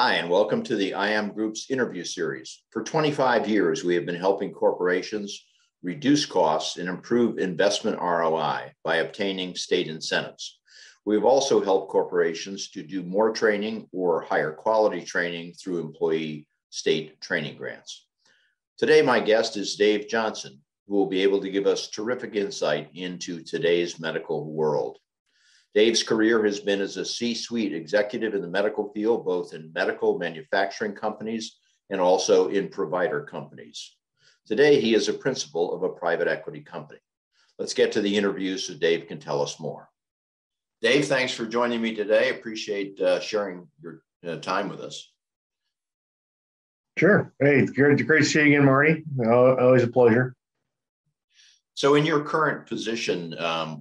Hi, and welcome to the IAM Group's interview series. For 25 years, we have been helping corporations reduce costs and improve investment ROI by obtaining state incentives. We've also helped corporations to do more training or higher quality training through employee state training grants. Today, my guest is Dave Johnson, who will be able to give us terrific insight into today's medical world. Dave's career has been as a C-suite executive in the medical field, both in medical manufacturing companies and also in provider companies. Today, he is a principal of a private equity company. Let's get to the interview so Dave can tell us more. Dave, thanks for joining me today. Appreciate sharing your time with us. Sure. Hey, it's great to see you again, Marty. Always a pleasure. So in your current position,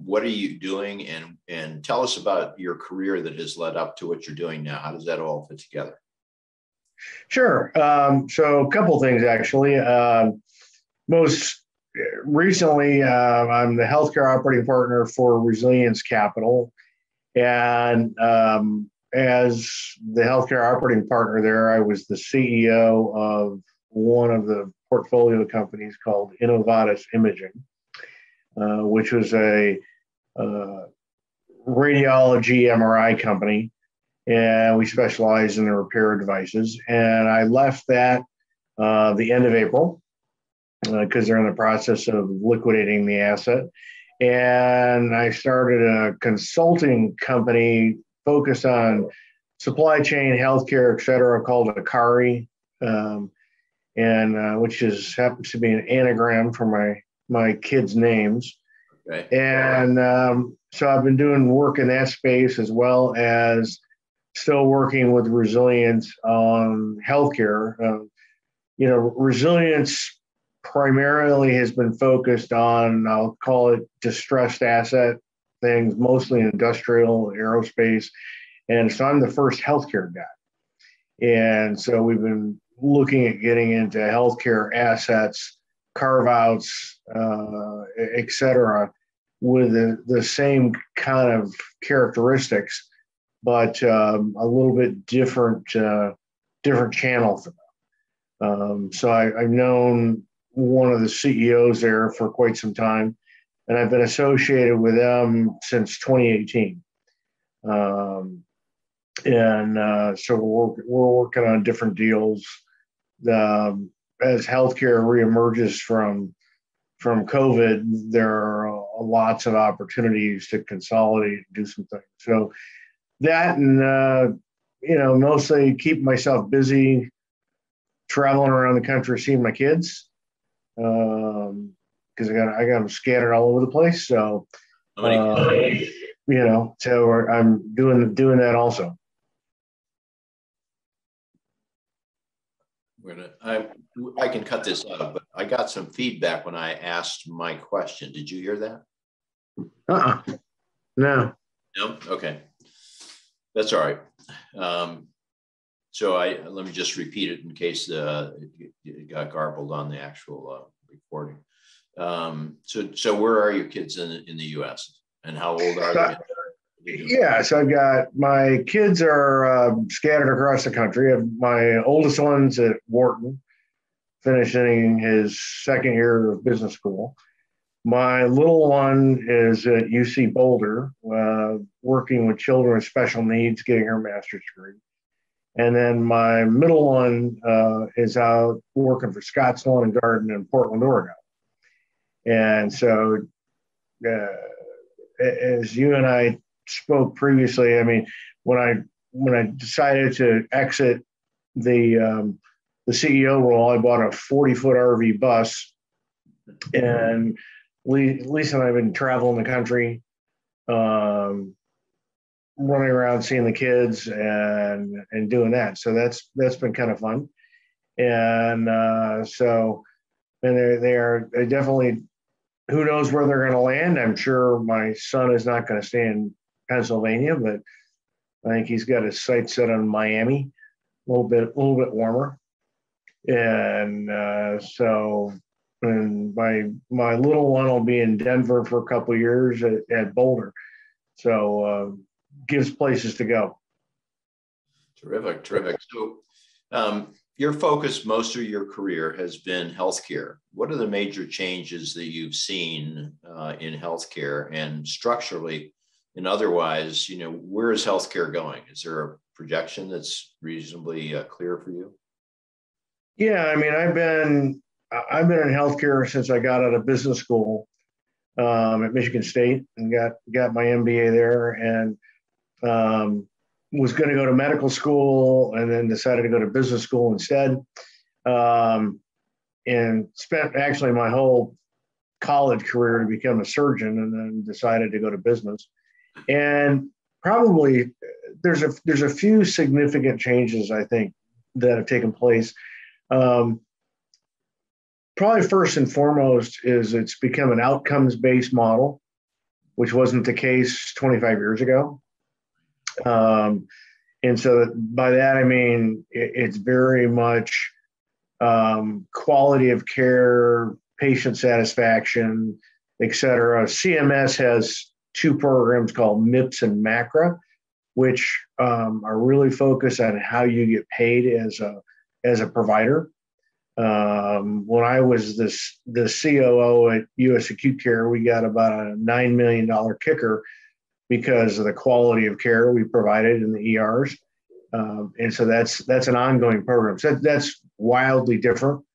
what are you doing? And tell us about your career that has led up to what you're doing now. How does that all fit together? Sure. So a couple of things, actually. Most recently, I'm the healthcare operating partner for Resilience Capital. And as the healthcare operating partner there, I was the CEO of one of the portfolio companies called Innovatus Imaging, which was a radiology MRI company, and we specialize in the repair devices. And I left that the end of April because they're in the process of liquidating the asset. And I started a consulting company focused on supply chain, healthcare, et cetera, called Akari, which happens to be an anagram for my kids' names. Okay. And so I've been doing work in that space, as well as still working with Resilience on healthcare. Resilience primarily has been focused on, I'll call it distressed asset things, mostly industrial, aerospace. And so I'm the first healthcare guy. And so we've been looking at getting into healthcare assets, carve-outs, et cetera, with the same kind of characteristics, but a little bit different channel for them. So I've known one of the CEOs there for quite some time, and I've been associated with them since 2018. So we're working on different deals. As healthcare reemerges from COVID, there are lots of opportunities to consolidate and do some things. So that, and mostly keep myself busy, traveling around the country, seeing my kids, because I got them scattered all over the place. So so I'm doing that also. I can cut this out, but I got some feedback when I asked my question. Did you hear that? No. No? Okay. That's all right. So let me just repeat it in case it got garbled on the actual recording. So where are your kids in the U.S. and how old are they? Yeah, so I've got my kids are scattered across the country. My oldest one's at Wharton, finishing his second year of business school. My little one is at UC Boulder, working with children with special needs, getting her master's degree. And then my middle one is out working for Scotts Lawn & Garden in Portland, Oregon. And so as you and I spoke previously, I mean, when I decided to exit the CEO role, I bought a 40-foot RV bus, and Lisa and I have been traveling the country, running around seeing the kids and doing that. So that's been kind of fun. And they definitely, who knows where they're going to land. I'm sure my son is not going to stay in Pennsylvania, but I think he's got his sights set on Miami, a little bit warmer. And and my little one will be in Denver for a couple of years at Boulder. So gives places to go. Terrific, terrific. So your focus most of your career has been healthcare. What are the major changes that you've seen in healthcare and structurally and otherwise, where is healthcare going? Is there a projection that's reasonably clear for you? Yeah, I mean, I've been in healthcare since I got out of business school at Michigan State and got my MBA there, and was going to go to medical school and then decided to go to business school instead, and spent actually my whole college career to become a surgeon, and then decided to go to business. And probably there's a few significant changes, I think, that have taken place. Probably first and foremost is it's become an outcomes-based model, which wasn't the case 25 years ago. And so by that, I mean, it's very much quality of care, patient satisfaction, et cetera. CMS has two programs called MIPS and MACRA, which are really focused on how you get paid as a provider. When I was the COO at US Acute Care, we got about a $9 million kicker because of the quality of care we provided in the ERs. And so that's an ongoing program. So that's wildly different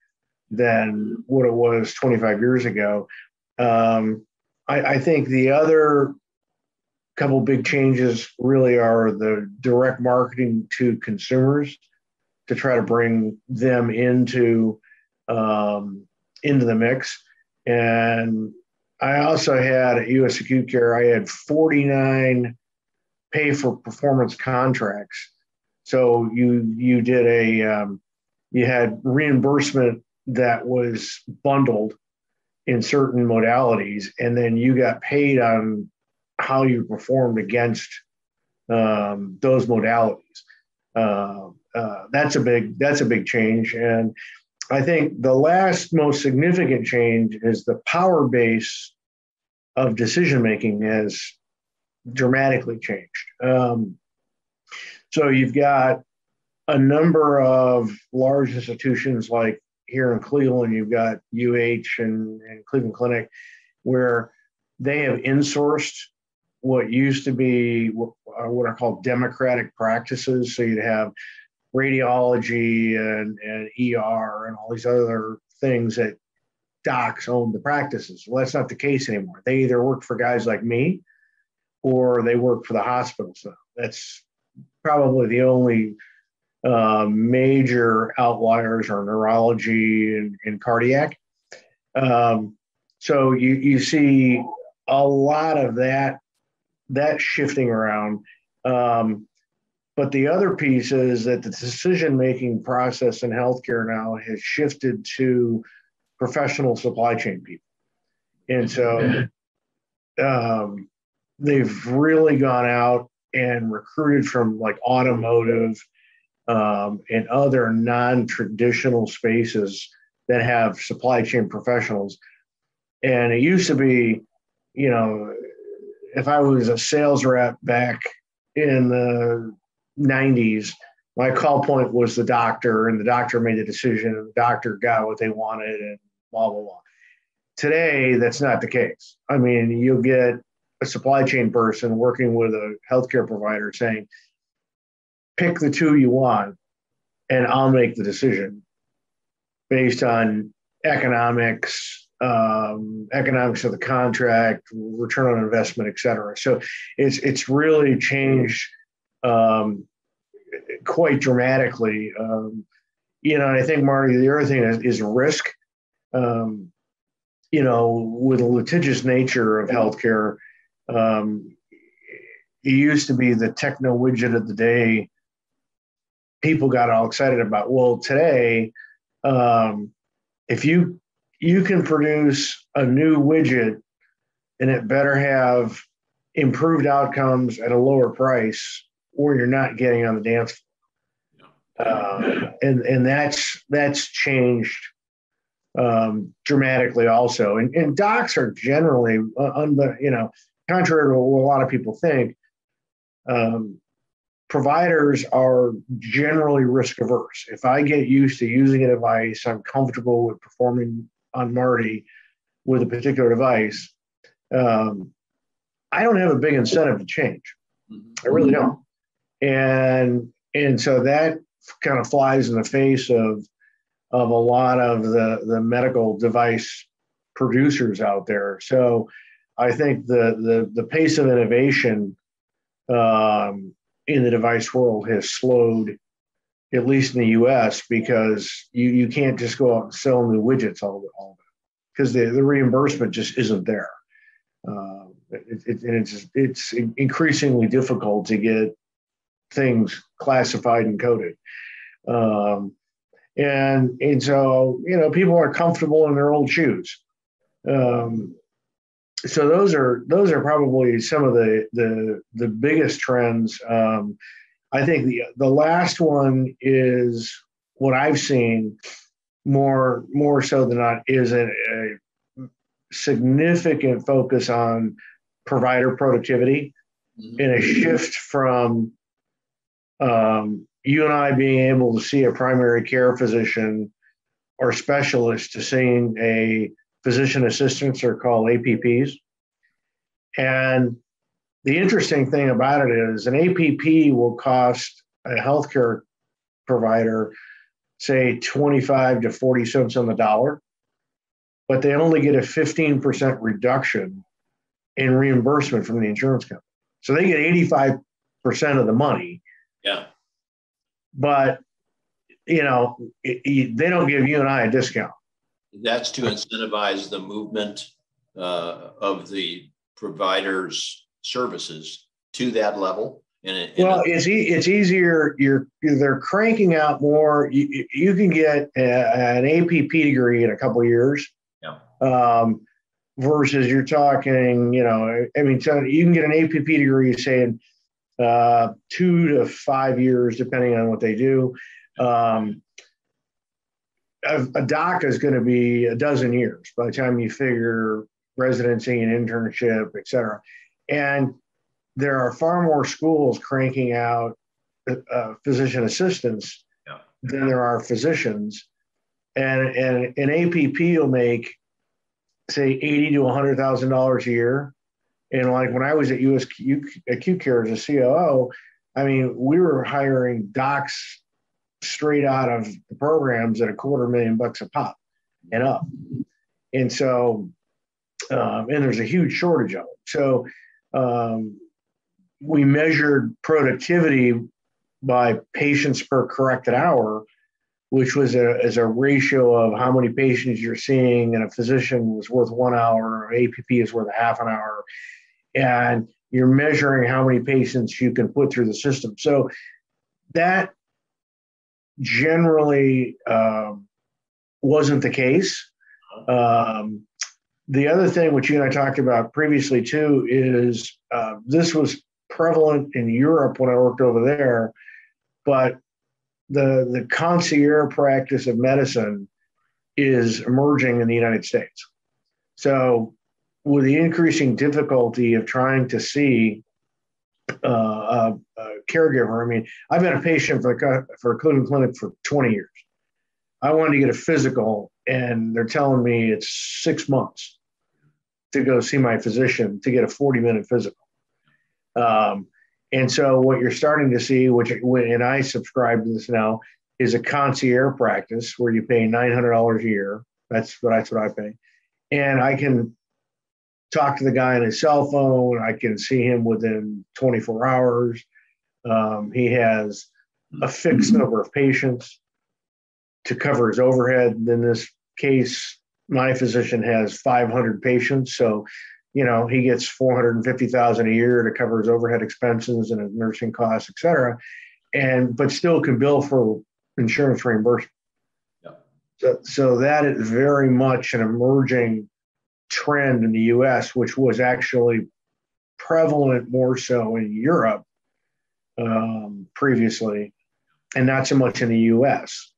than what it was 25 years ago. I think the other couple big changes really are the direct marketing to consumers to try to bring them into the mix. And I also had at US Acute Care, I had 49 pay for performance contracts. So you had reimbursement that was bundled in certain modalities, and then you got paid on how you performed against those modalities. That's a big change. And I think the last most significant change is the power base of decision making has dramatically changed. So you've got a number of large institutions like here in Cleveland, you've got UH and Cleveland Clinic, where they have insourced what used to be what are called democratic practices. So you'd have radiology and ER and all these other things that docs own the practices. Well, that's not the case anymore. They either work for guys like me or they work for the hospitals now. That's probably the only major outliers are neurology and cardiac. So you see a lot of that shifting around. But the other piece is that the decision-making process in healthcare now has shifted to professional supply chain people. And so they've really gone out and recruited from like automotive and other non-traditional spaces that have supply chain professionals. And it used to be, if I was a sales rep back in the 90s, my call point was the doctor, and the doctor made the decision, and the doctor got what they wanted, and blah, blah, blah. Today, that's not the case. I mean, you'll get a supply chain person working with a healthcare provider saying, pick the two you want, and I'll make the decision based on economics of the contract, return on investment, et cetera. So it's really changed quite dramatically. And I think, Marty, the other thing is risk. With the litigious nature of healthcare, it used to be the techno widget of the day people got all excited about. Well, today, if you can produce a new widget and it better have improved outcomes at a lower price, or you're not getting on the dance floor. And that's changed dramatically also. And docs are generally, contrary to what a lot of people think, providers are generally risk averse. If I get used to using a device, I'm comfortable with performing on Marty with a particular device. I don't have a big incentive to change. I really don't. And so that kind of flies in the face of a lot of the medical device producers out there. So I think the pace of innovation in the device world has slowed, at least in the U.S., because you can't just go out and sell new widgets all the time, because the reimbursement just isn't there. It's increasingly difficult to get things classified and coded. And so, people are comfortable in their old shoes. So those are probably some of the biggest trends. I think the last one is what I've seen more so than not is a significant focus on provider productivity and a shift from you and I being able to see a primary care physician or specialist to seeing a physician assistants, are called APPs. And the interesting thing about it is an APP will cost a healthcare provider, say, 25 to 40 cents on the dollar, but they only get a 15% reduction in reimbursement from the insurance company. So they get 85% of the money. Yeah. But, they don't give you and I a discount. That's to incentivize the movement of the provider's services to that level. It's easier. They're cranking out more. You can get an APP degree in a couple of years. Yeah. Versus you're talking, so you can get an APP degree, say, in 2 to 5 years, depending on what they do. A doc is going to be a dozen years by the time you figure residency and internship, et cetera. And there are far more schools cranking out physician assistants than there are physicians. And an APP will make, say, $80,000 to $100,000 a year. And like when I was at US Acute Care as a COO, we were hiring docs straight out of the programs at $250,000 a pop and up. And so, and there's a huge shortage of it. So we measured productivity by patients per corrected hour, which was as a ratio of how many patients you're seeing, and a physician was worth 1 hour, APP is worth a half an hour. And you're measuring how many patients you can put through the system. So that generally wasn't the case. The other thing, which you and I talked about previously too, is this was prevalent in Europe when I worked over there, but the concierge practice of medicine is emerging in the United States. So with the increasing difficulty of trying to see a caregiver, I've been a patient for a Cleveland Clinic for 20 years. I wanted to get a physical, and they're telling me it's 6 months to go see my physician to get a 40-minute physical. And so what you're starting to see, and I subscribe to this now, is a concierge practice where you pay $900 a year. That's what I pay. And I can talk to the guy on his cell phone. I can see him within 24 hours. He has a fixed number of patients to cover his overhead. In this case, my physician has 500 patients. So, he gets $450,000 a year to cover his overhead expenses and his nursing costs, et cetera, but still can bill for insurance reimbursement. Yeah. So that is very much an emerging trend in the U.S., which was actually prevalent more so in Europe previously, and not so much in the U.S.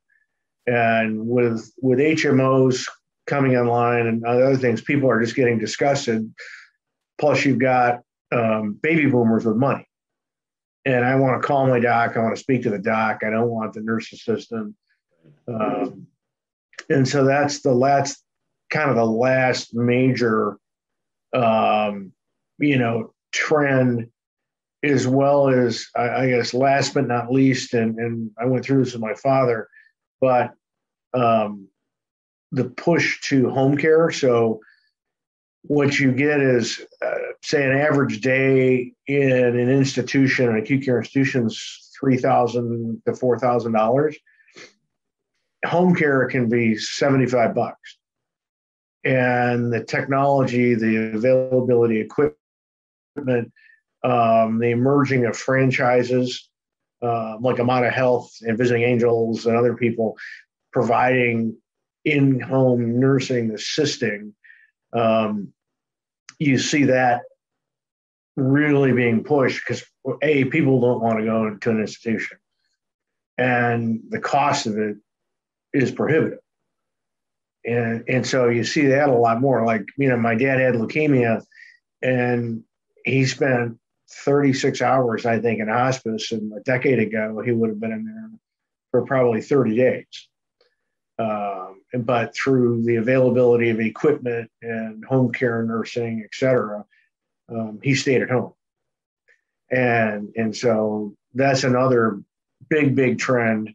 And with HMOs coming online and other things, people are just getting disgusted. Plus, you've got baby boomers with money. and I want to call my doc. I want to speak to the doc. I don't want the nurse assistant. And so that's kind of the last major, trend, as well as I guess last but not least, and I went through this with my father, but the push to home care. So what you get is, say, an average day in an institution, an acute care institution, is $3,000 to $4,000. Home care can be $75, and the technology, the availability, equipment, the emerging of franchises like Amada Health and Visiting Angels and other people providing in-home nursing, assisting. You see that really being pushed because people don't want to go into an institution, and the cost of it is prohibitive. And so you see that a lot more. Like, my dad had leukemia, and he spent 36 hours, I think, in hospice. And a decade ago, he would have been in there for probably 30 days. But through the availability of equipment and home care nursing, et cetera, he stayed at home. And so that's another big trend,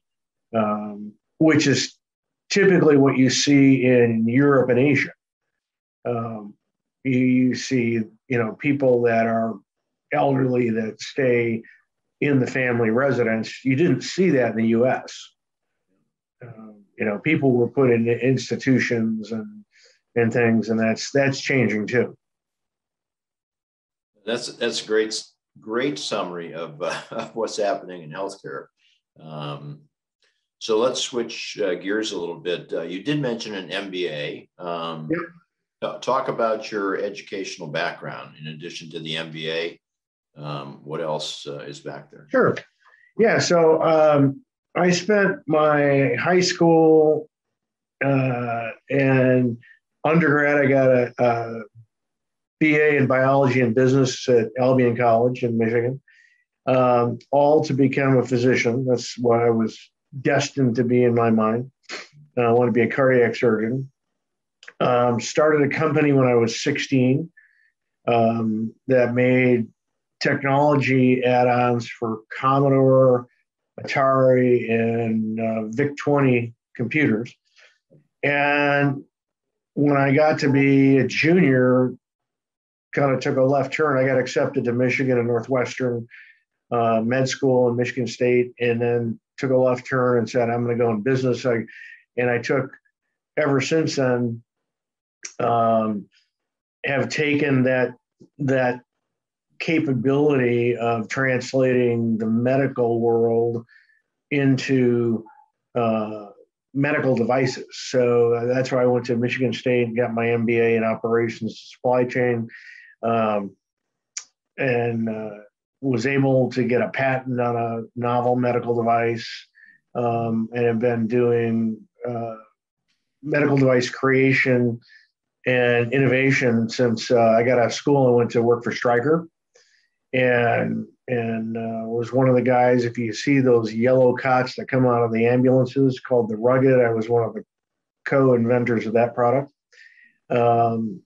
which is typically what you see in Europe and Asia. You see, people that are elderly that stay in the family residence. You didn't see that in the U.S. People were put in institutions and things, and that's changing too. That's great summary of what's happening in healthcare. So let's switch gears a little bit. You did mention an MBA. Yep. Talk about your educational background in addition to the MBA. What else is back there? Sure. Yeah. So I spent my high school and undergrad. I got a BA in biology and business at Albion College in Michigan, all to become a physician. That's what I was destined to be in my mind. I want to be a cardiac surgeon. Started a company when I was 16 that made technology add-ons for Commodore, Atari, and VIC-20 computers. And when I got to be a junior, kind of took a left turn. I got accepted to Michigan and Northwestern med school in Michigan State, and then took a left turn and said, I'm going to go in business. And I took, ever since then, have taken that capability of translating the medical world into medical devices. So that's why I went to Michigan State and got my MBA in operations supply chain, and was able to get a patent on a novel medical device, and have been doing medical device creation and innovation since I got out of school. I went to work for Stryker, and was one of the guys. If you see those yellow cots that come out of the ambulances called the Rugged, I was one of the co-inventors of that product. And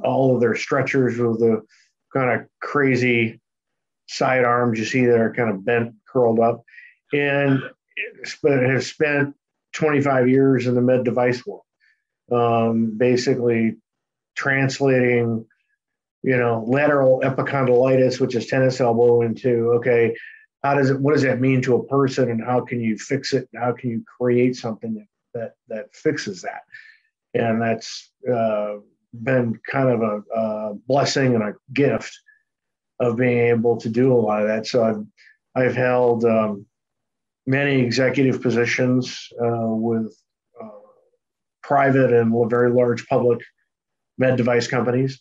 all of their stretchers with the kind of crazy side arms you see that are kind of bent, curled up, and have spent 25 years in the med device world, basically translating, lateral epicondylitis, which is tennis elbow, into, okay, what does that mean to a person, and how can you fix it, and how can you create something that fixes that? And that's been kind of a blessing and a gift of being able to do a lot of that. So I've held many executive positions with private and very large public med device companies.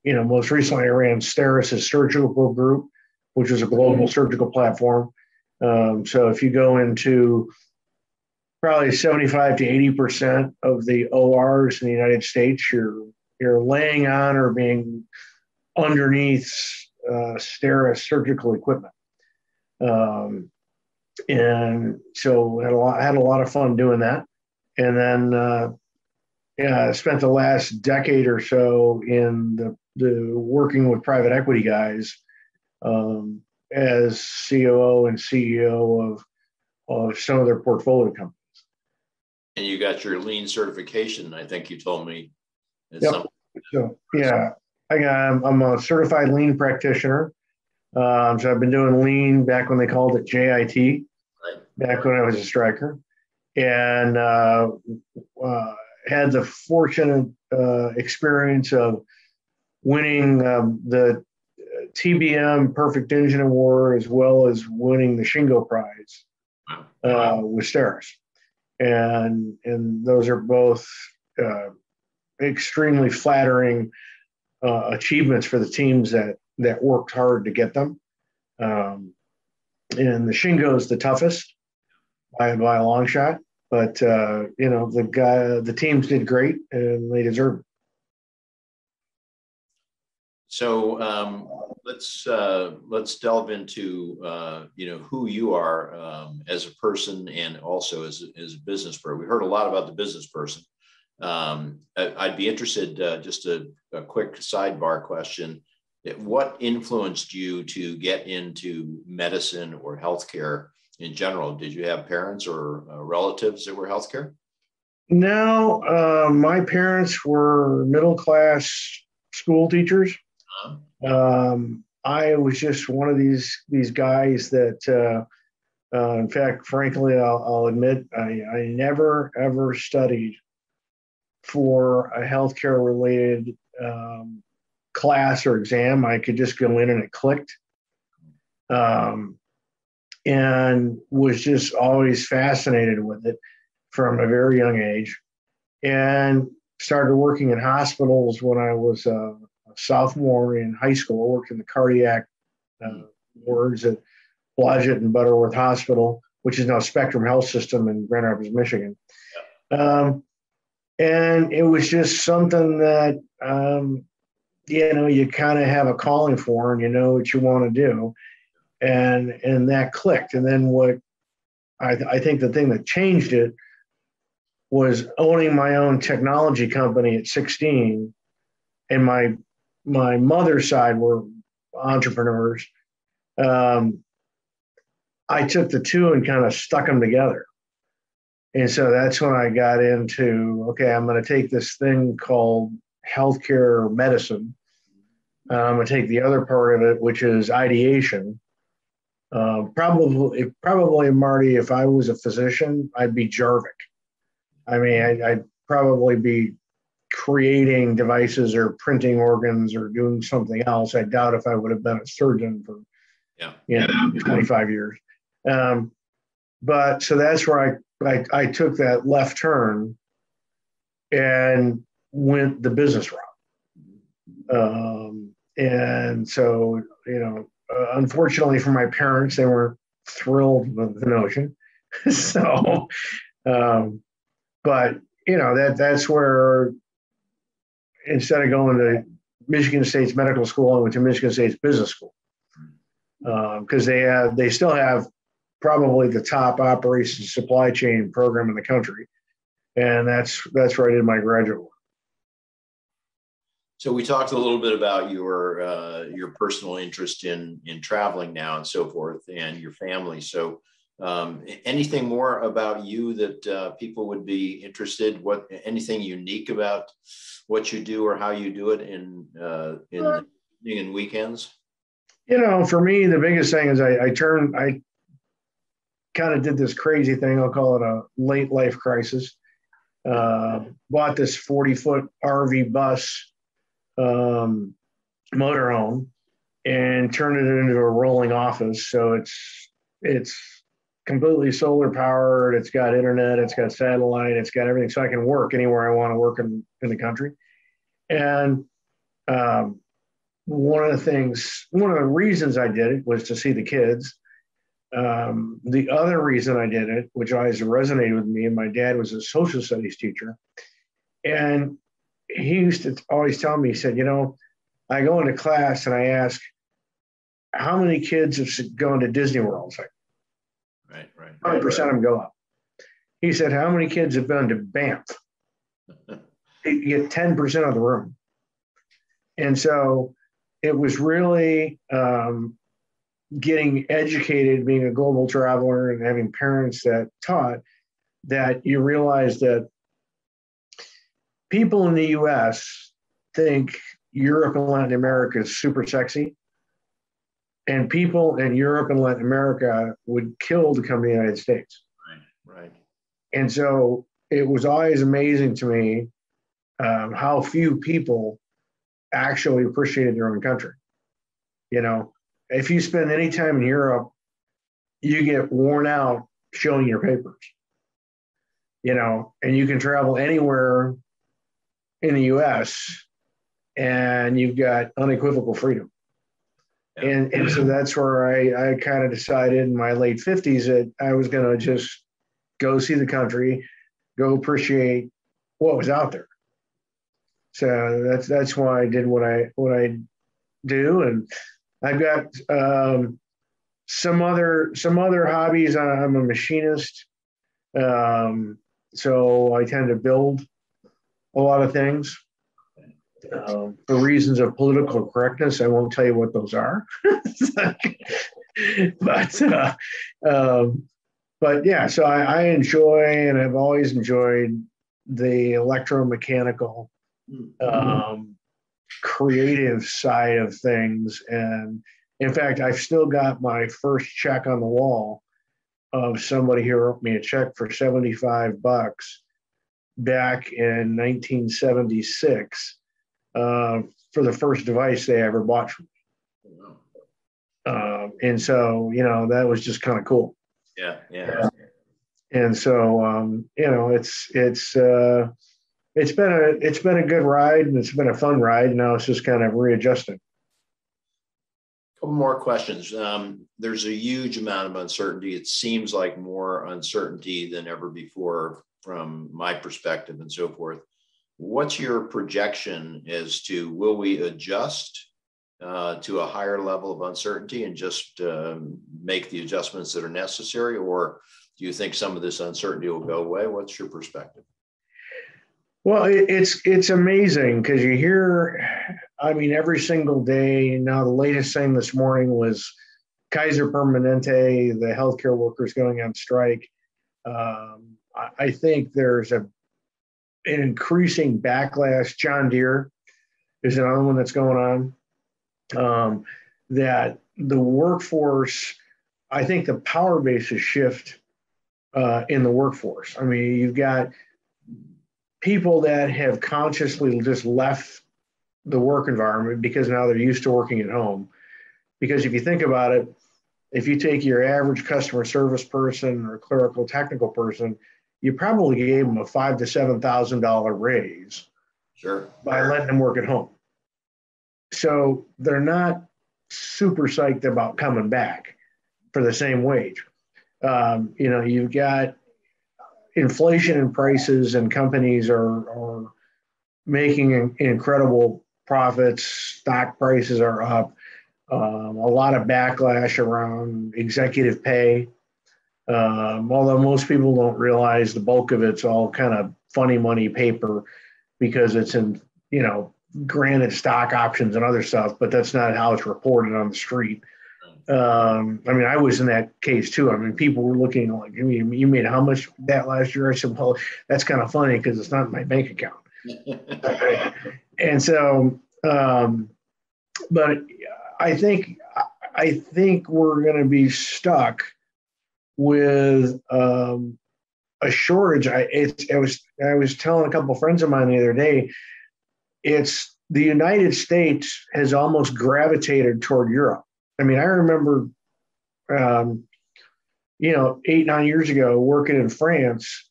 Most recently I ran STERIS' surgical group, which is a global surgical platform. So if you go into probably 75 to 80% of the ORs in the United States, you're laying on or being underneath STERIS surgical equipment. And so had a lot of fun doing that. And then I spent the last decade or so in the working with private equity guys as COO and CEO of some of their portfolio companies. And you got your lean certification, I think you told me. Yep. So yeah, I'm a certified lean practitioner. So I've been doing lean back when they called it JIT, right, back when I was a striker, and had the fortunate experience of winning the TBM Perfect Engine Award, as well as winning the Shingo Prize with STERIS. And those are both extremely flattering achievements for the teams that worked hard to get them. And the Shingo is the toughest by a long shot, but the teams did great and they deserve it. So let's delve into who you are as a person and also as a business person. We heard a lot about the business person. I'd be interested, just a quick sidebar question. What influenced you to get into medicine or healthcare in general? Did you have parents or relatives that were healthcare? No, my parents were middle-class school teachers. I was just one of these guys that, in fact, frankly, I'll admit, I never ever studied for a healthcare related class or exam. I could just go in and it clicked, and was just always fascinated with it from a very young age, and started working in hospitals when I was a sophomore in high school. I worked in the cardiac wards at Blodgett and Butterworth Hospital, which is now Spectrum Health System in Grand Rapids, Michigan. And it was just something that, you kind of have a calling for and you know what you want to do. And that clicked. And then what I think the thing that changed it was owning my own technology company at 16. And my mother's side were entrepreneurs. I took the two and kind of stuck them together. And so that's when I got into, okay, I'm going to take this thing called healthcare medicine. I'm going to take the other part of it, which is ideation. Probably, Marty, if I was a physician, I'd be Jarvik. I mean, I'd probably be creating devices or printing organs or doing something else. I doubt if I would have been a surgeon for 25 years. But so that's where I took that left turn and went the business route. And so, unfortunately for my parents, they weren't thrilled with the notion. So, but that's where, instead of going to Michigan State's medical school, I went to Michigan State's business school, because they still have probably the top operations supply chain program in the country, and that's where I did my graduate work. So we talked a little bit about your personal interest in traveling now and so forth, and your family. So anything more about you that people would be interested? Anything unique about what you do or how you do it in the evening and weekends? For me, the biggest thing is I kind of did this crazy thing. I'll call it a late life crisis. Bought this 40-foot RV bus motorhome and turned it into a rolling office. So it's completely solar powered. It's got internet. It's got satellite. It's got everything, so I can work anywhere I want to work in the country. And one of the reasons I did it was to see the kids. The other reason I did it, which always resonated with me, and my dad was a social studies teacher, and he used to always tell me, he said, I go into class and I ask, how many kids have gone to Disney World? It's like, right. 100% of them go up. He said, how many kids have been to Banff? You get 10% of the room. And so it was really getting educated, being a global traveler and having parents that taught, that you realize that people in the US think Europe and Latin America is super sexy. And people in Europe and Latin America would kill to come to the United States. Right. And so it was always amazing to me how few people actually appreciated their own country. You know, if you spend any time in Europe, you get worn out showing your papers. You know, and you can travel anywhere in the US and you've got unequivocal freedom. Yeah. And so that's where I kind of decided in my late 50s that I was going to just go see the country, go appreciate what was out there. So that's why I did what I do, and I've got some other hobbies. I'm a machinist, so I tend to build a lot of things. For reasons of political correctness, I won't tell you what those are. But yeah, so I enjoy, and I've always enjoyed the electromechanical, creative side of things. And in fact, I've still got my first check on the wall of somebody who wrote me a check for $75 back in 1976 for the first device they ever bought from me. And so, you know, that was just kind of cool. Yeah. And so, you know, it's been a good ride, and it's been a fun ride. Now it's just kind of readjusting. Couple more questions. There's a huge amount of uncertainty. It seems like more uncertainty than ever before from my perspective and so forth. What's your projection as to, will we adjust to a higher level of uncertainty and just make the adjustments that are necessary? Or do you think some of this uncertainty will go away? What's your perspective? Well, it's amazing because you hear, I mean, every single day. Now, the latest thing this morning was Kaiser Permanente, the healthcare workers going on strike. I think there's an increasing backlash. John Deere is another one that's going on. That the workforce, I think the power bases shift in the workforce. I mean, you've got people that have consciously just left the work environment because now they're used to working at home. Because if you think about it, if you take your average customer service person or clerical technical person, you probably gave them a $5,000 to $7,000 raise. Sure. By letting them work at home. So they're not super psyched about coming back for the same wage. You know, you've got inflation in prices, and companies are making incredible profits. Stock prices are up. A lot of backlash around executive pay. Although most people don't realize the bulk of it's all kind of funny money paper because it's in, you know, granted stock options and other stuff, but that's not how it's reported on the street. I mean, I was in that case too. I mean, people were looking like, you made how much that last year? I said, well, that's kind of funny because it's not in my bank account. And so, but I think we're going to be stuck with a shortage. I was telling a couple of friends of mine the other day, it's the United States has almost gravitated toward Europe. I mean, I remember, 8-9 years ago working in France,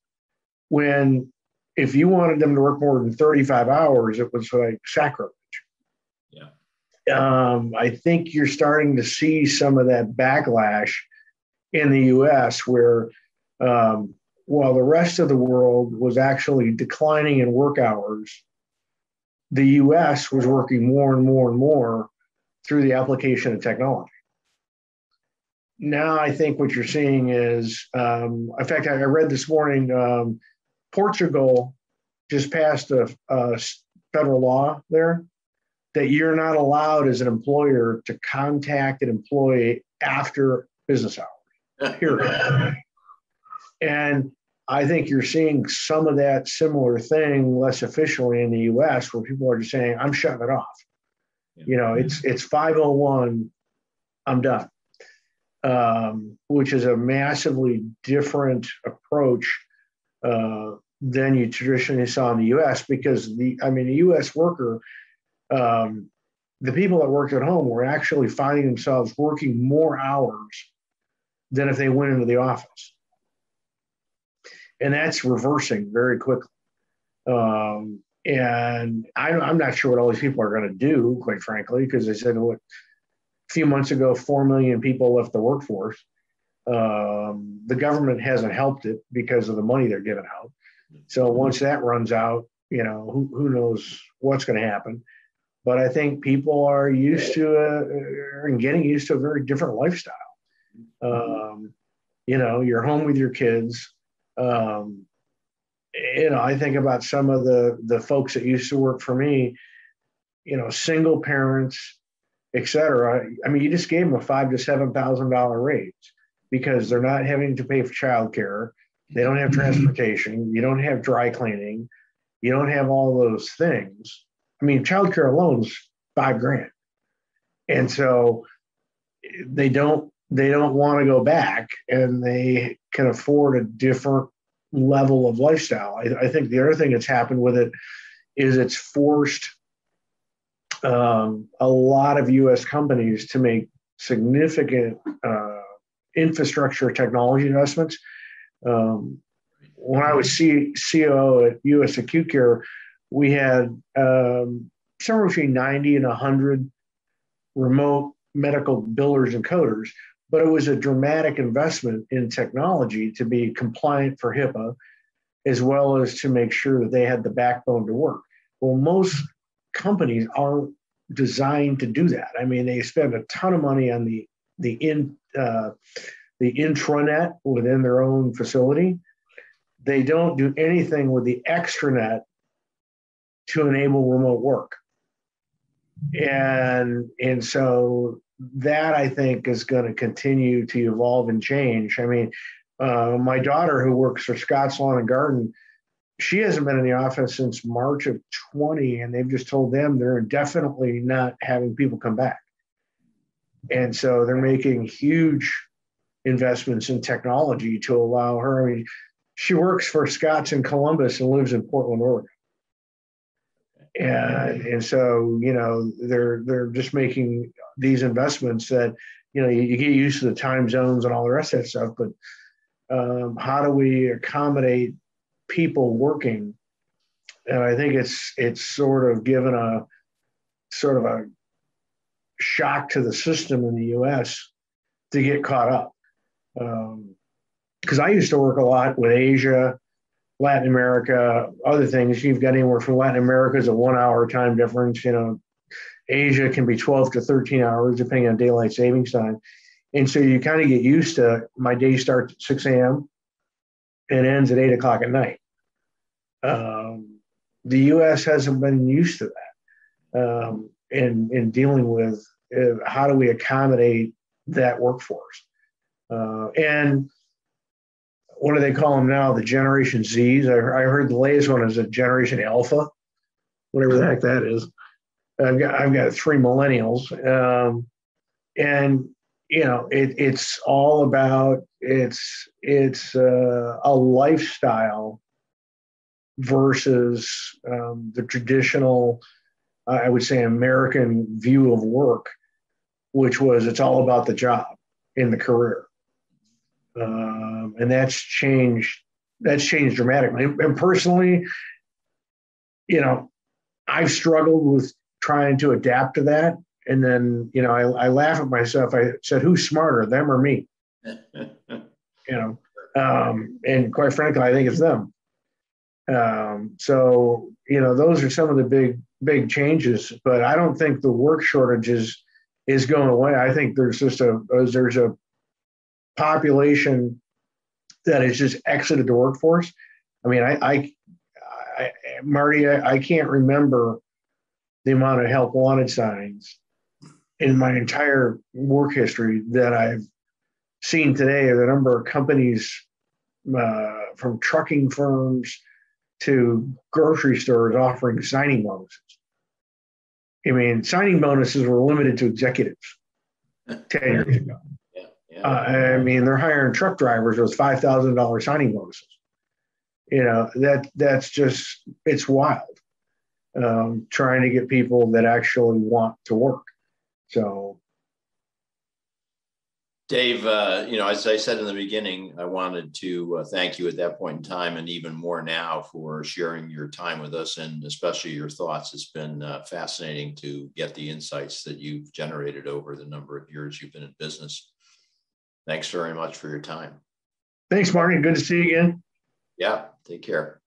when if you wanted them to work more than 35 hours, it was like sacrilege. Yeah. I think you're starting to see some of that backlash in the U.S. where, while the rest of the world was actually declining in work hours, the U.S. was working more and more and more through the application of technology. now I think what you're seeing is, in fact, I read this morning, Portugal just passed a federal law there that you're not allowed as an employer to contact an employee after business hours, period. And I think you're seeing some of that similar thing less officially in the US, where people are just saying, I'm shutting it off. Yeah. It's 5:01, I'm done. Which is a massively different approach than you traditionally saw in the US, because the US worker, the people that worked at home were actually finding themselves working more hours than if they went into the office. And that's reversing very quickly. And I'm not sure what all these people are going to do, quite frankly, because they said, look, a few months ago, 4 million people left the workforce. The government hasn't helped it because of the money they're giving out. So once that runs out, who knows what's going to happen. But I think people are used to and getting used to a very different lifestyle. You're home with your kids. I think about some of the folks that used to work for me, single parents, et cetera. I mean, you just gave them a $5,000 to $7,000 raise because they're not having to pay for childcare. They don't have transportation. You don't have dry cleaning. You don't have all those things. I mean, childcare alone is $5,000. And so they don't want to go back, and they can afford a different level of lifestyle. I think the other thing that's happened with it is it's forced a lot of U.S. companies to make significant infrastructure technology investments. When I was COO at U.S. Acute Care, we had somewhere between 90 and 100 remote medical billers and coders, but it was a dramatic investment in technology to be compliant for HIPAA, as well as to make sure that they had the backbone to work. Well, most companies aren't designed to do that. I mean, they spend a ton of money on the intranet within their own facility. They don't do anything with the extranet to enable remote work. And so that, I think, is going to continue to evolve and change. I mean, my daughter, who works for Scott's Lawn and Garden, she hasn't been in the office since March of 20, and they've just told them they're indefinitely not having people come back. And so they're making huge investments in technology to allow her. I mean, she works for Scott's in Columbus and lives in Portland, Oregon. And so, they're just making these investments that, you get used to the time zones and all the rest of that stuff, but how do we accommodate people working? And I think it's sort of given a shock to the system in the US to get caught up. Because I used to work a lot with Asia, Latin America, other things. You've got anywhere from Latin America is a 1 hour time difference. Asia can be 12 to 13 hours, depending on daylight savings time. And so you kind of get used to, my day starts at 6 a.m. and ends at 8 o'clock at night. The U.S. hasn't been used to that in dealing with how do we accommodate that workforce. And what do they call them now? The Generation Zs. I heard the latest one is a Generation Alpha, whatever the heck that is. I've got 3 millennials, and it's all about it's a lifestyle versus the traditional, I would say, American view of work, which was it's all about the job in the career. And that's changed dramatically. And personally, I've struggled with trying to adapt to that. And then, I laugh at myself. I said, who's smarter, them or me? And quite frankly, I think it's them. So, those are some of the big changes, but I don't think the work shortage is going away. I think there's just population that has just exited the workforce. I mean, Marty, I can't remember the amount of help wanted signs in my entire work history that I've seen today, or the number of companies from trucking firms to grocery stores offering signing bonuses. I mean, signing bonuses were limited to executives 10 years ago. I mean, they're hiring truck drivers with $5,000 signing bonuses. You know, that's just, it's wild. Trying to get people that actually want to work. So, Dave, as I said in the beginning, I wanted to thank you at that point in time, and even more now, for sharing your time with us, and especially your thoughts. It's been fascinating to get the insights that you've generated over the number of years you've been in business. Thanks very much for your time. Thanks, Marty. Good to see you again. Yeah, take care.